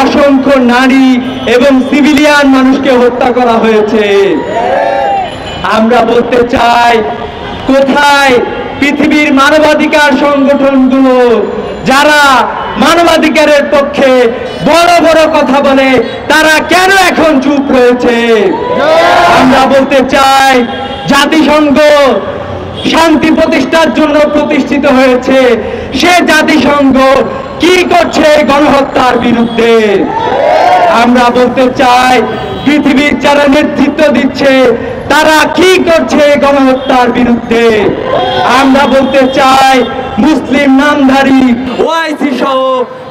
অসংখ্য নারী এবং সিভিলিয়ান মানুষকে হত্যা করা হয়েছে। আমরা বলতে চাই, কোথায় পৃথিবীর মানবাধিকার সংগঠনগুলো যারা মানবাধিকারের পক্ষে বড় বড় কথা বলে, তারা কেন এখন চুপ রয়েছে? আমরা বলতে চাই, জাতিসংঘ শান্তি প্রতিষ্ঠার জন্য প্রতিষ্ঠিত হয়েছে, সে জাতিসংঘ কি করছে গণহত্যার বিরুদ্ধে? আমরা বলতে চাই, পৃথিবীর যারা নেতৃত্ব দিচ্ছে তারা কি করছে গণহত্যার বিরুদ্ধে? আমরা বলতে চাই, মুসলিম নামধারী ওআইসি সহ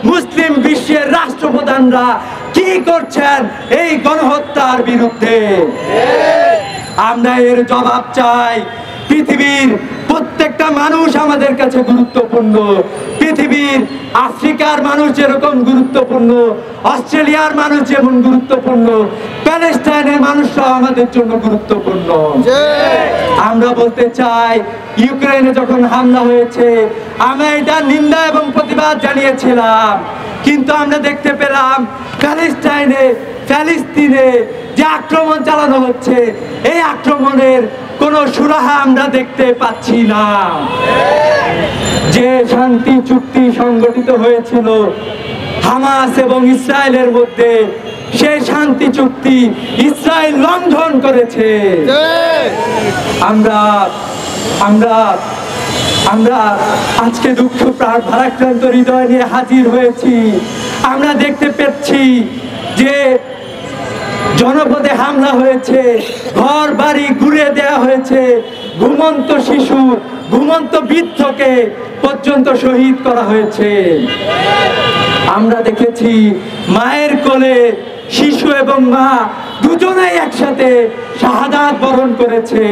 মুসলিম বিশ্বের রাষ্ট্রপ্রধানরা কি করছেন এই গণহত্যার বিরুদ্ধে? আমরা এর জবাব চাই। পৃথিবীর প্রত্যেকটা মানুষ আমাদের কাছে গুরুত্বপূর্ণ। পৃথিবীর আফ্রিকার মানুষ যেরকম গুরুত্বপূর্ণ, অস্ট্রেলিয়ার মানুষ যেমন গুরুত্বপূর্ণ, প্যালেস্টাইনের মানুষরাও আমাদের জন্য গুরুত্বপূর্ণ। আমরা বলতে চাই, ইউক্রেনে যখন হামলা হয়েছে আমরা এটা নিন্দা এবং প্রতিবাদ জানিয়েছিলাম, কিন্তু আমরা দেখতে পেলাম ফিলিস্তিনে যে আক্রমণ চালানো হচ্ছে, এই আক্রমণের কোনো সুরাহা আমরা দেখতে পাচ্ছি না। যে শান্তি চুক্তি সংগঠিত হয়েছিল হামাস এবং ইসরায়েলের মধ্যে, সেই শান্তি চুক্তি ইসরায়েল লঙ্ঘন করেছে। আমরা আমরা আমরা আজকে দুঃখ ভারাক্রান্ত হৃদয় নিয়ে হাজির হয়েছি। আমরা দেখতে পাচ্ছি যে জনপদে হামলা হয়েছে, ঘর বাড়ি ঘুরে দেওয়া হয়েছে, ঘুমন্ত শিশু, ঘুমন্ত বৃদ্ধকে পর্যন্ত শহীদ করা হয়েছে। আমরা দেখেছি মায়ের কোলে শিশু এবং মা দুজনেই একসাথে শাহাদাত বরণ করেছে।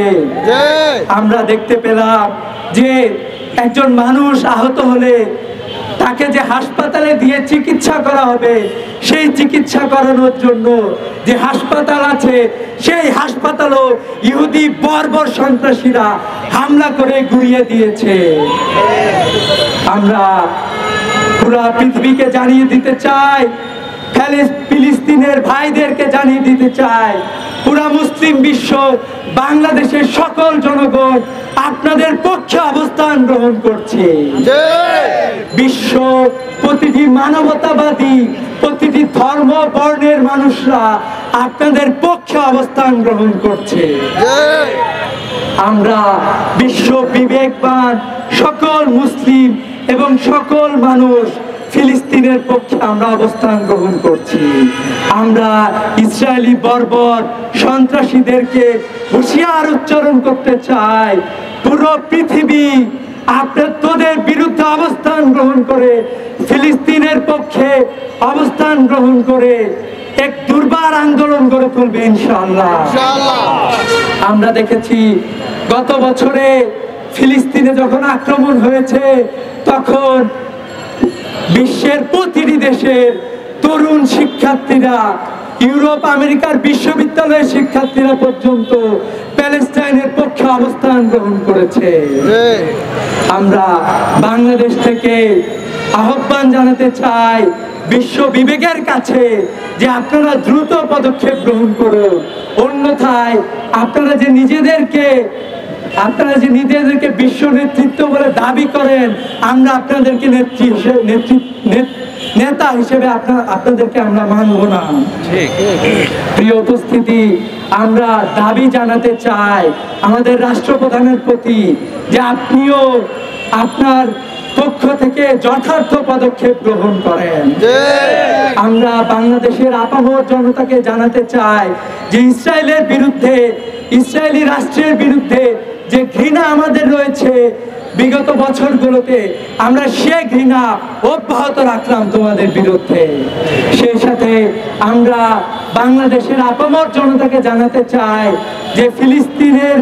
আমরা দেখতে পেলাম যে একজন মানুষ আহত হলে তাকে যে হাসপাতালে দিয়ে চিকিৎসা করা হবে, সেই চিকিৎসা করানোর জন্য যে হাসপাতাল আছে, সেই হাসপাতালও ইহুদি বর্বর সন্ত্রাসীরা হামলা করে গুড়িয়ে দিয়েছে। আমরা পুরো পৃথিবীকে জানিয়ে দিতে চাই, ফিলিস্তিনের ভাইদেরকে জানিয়ে দিতে চাই, পুরা মুসলিম বিশ্ব, বাংলাদেশের সকল জনগণ আপনাদের পক্ষে অবস্থান গ্রহণ করছে। বিশ্ব প্রতিটি মানবতাবাদী, প্রতিটি ধর্ম বর্ণের মানুষরা আপনাদের পক্ষে অবস্থান গ্রহণ করছে। আমরা বিশ্ব বিবেকবান সকল মুসলিম এবং সকল মানুষ ফিলিস্তিনের পক্ষে আমরা অবস্থান গ্রহণ করছি। আমরা ইসরায়েলি বর্বর সন্ত্রাসীদেরকে হুঁশিয়ার উচ্চারণ করতে চাই, পুরো পৃথিবী তোদের বিরুদ্ধে অবস্থান গ্রহণ করে, ফিলিস্তিনের পক্ষে অবস্থান গ্রহণ করে এক দুর্বার আন্দোলন গড়ে তুলবে ইনশাআল্লাহ। আমরা দেখেছি গত বছরে ফিলিস্তিনে যখন আক্রমণ হয়েছে, তখন বিশ্বের প্রতিটি দেশের তরুণ শিক্ষার্থীরা, ইউরোপ আমেরিকার বিশ্ববিদ্যালয়ের শিক্ষার্থীরা পর্যন্ত প্যালেস্টাইনের পক্ষে অবস্থান গ্রহণ করেছে। আমরা বাংলাদেশ থেকে আহ্বান জানাতে চাই বিশ্ব বিবেকের কাছে যে আপনারা দ্রুত পদক্ষেপ গ্রহণ করুন, অন্যথায় আপনারা যে নিজেদেরকে বিশ্ব নেতৃত্ব বলে দাবি করেন, আমরা আপনাদেরকে নেতা হিসেবে আপনাদেরকে আমরা মানব না। প্রিয় উপস্থিতি, আমরা দাবি জানাতে চাই আমাদের রাষ্ট্রপ্রধানের প্রতি যে আপনিও আপনার পক্ষ থেকে যথার্থ পদক্ষেপ গ্রহণ করেন। আমরা বাংলাদেশের আপামর জনতাকে জানাতে চাই যে ইসরায়েলের বিরুদ্ধে, ইসরায়েলি রাষ্ট্রের বিরুদ্ধে যে ঘৃণা আমাদের রয়েছে বিগত বছরগুলোতে, আমরা সে ঘৃণা অব্যাহত রাখলাম তোমাদের বিরুদ্ধে। সেই সাথে আমরা বাংলাদেশের আপামর জনতাকে জানাতে চাই যে ফিলিস্তিনের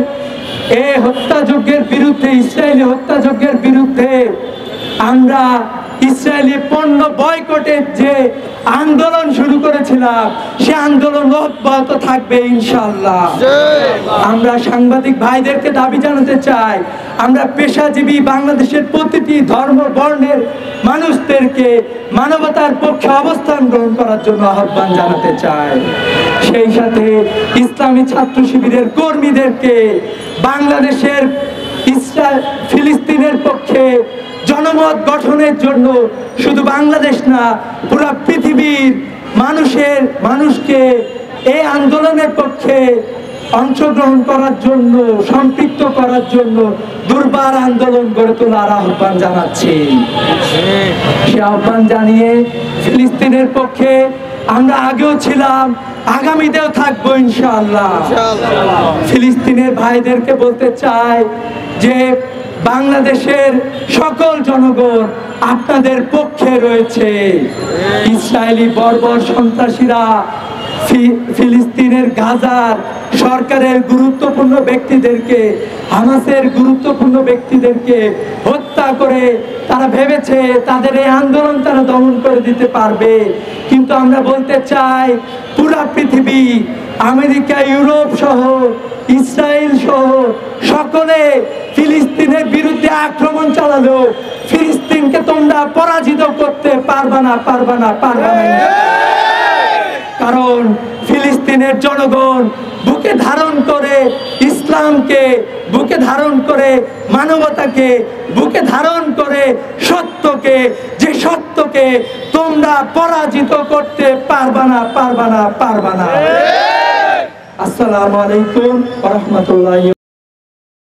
এই হত্যাযজ্ঞের বিরুদ্ধে, ইসরায়েলি হত্যাযজ্ঞের বিরুদ্ধে আমরা ইসরায়েলি পণ্য বয়কটের যে আন্দোলন শুরু করেছিলাম, সে আন্দোলন অব্যাহত থাকবে ইনশাআল্লাহ। আমরা সাংবাদিক ভাইদেরকে দাবি জানাতে চাই, আমরা পেশাজীবী বাংলাদেশের প্রতিটি ধর্ম বর্ণের মানুষদেরকে মানবতার পক্ষে অবস্থান গ্রহণ করার জন্য আহ্বান জানাতে চাই। সেই সাথে ইসলামী ছাত্র শিবিরের কর্মীদেরকে বাংলাদেশের ফিলিস্তিনের পক্ষে জনমত গঠনের জন্য শুধু বাংলাদেশ না, পুরো পৃথিবীর মানুষকে এই আন্দোলনের পক্ষে অংশগ্রহণ করার জন্য, সম্পৃক্ত করার জন্য দুর্বার আন্দোলন গড়ে তোলার আহ্বান জানাচ্ছি। সে আহ্বান জানিয়ে ফিলিস্তিনের পক্ষে আমরা আগেও ছিলাম, আগামীতেও থাকবো ইনশাআল্লাহ। ফিলিস্তিনের ভাইদেরকে বলতে চাই যে বাংলাদেশের সকল জনগণ আপনাদের পক্ষে রয়েছে। ইসরায়েলি বর্বর সন্ত্রাসীরা ফিলিস্তিনের গাজার সরকারের গুরুত্বপূর্ণ ব্যক্তিদেরকে, হামাসের গুরুত্বপূর্ণ ব্যক্তিদেরকে হত্যা করে তারা ভেবেছে তাদের এই আন্দোলন তারা দমন করে দিতে পারবে। কিন্তু আমরা বলতে চাই, পুরা পৃথিবী, আমেরিকা, ইউরোপ সহ, ইসরায়েল সহ সকলে ফিলিস্তিনের বিরুদ্ধে আক্রমণ চালালো, ফিলিস্তিনকে তোমরা পরাজিত করতে পারবে না। কারণ ফিলিস্তিনের জনগণ বুকে ধারণ করে ইসলামকে, বুকে ধারণ করে মানবতাকে, বুকে ধারণ করে সত্যকে, যে সত্যকে তোমরা পরাজিত করতে পারবে না। আসসালামু আলাইকুম ওয়া রাহমাতুল্লাহি।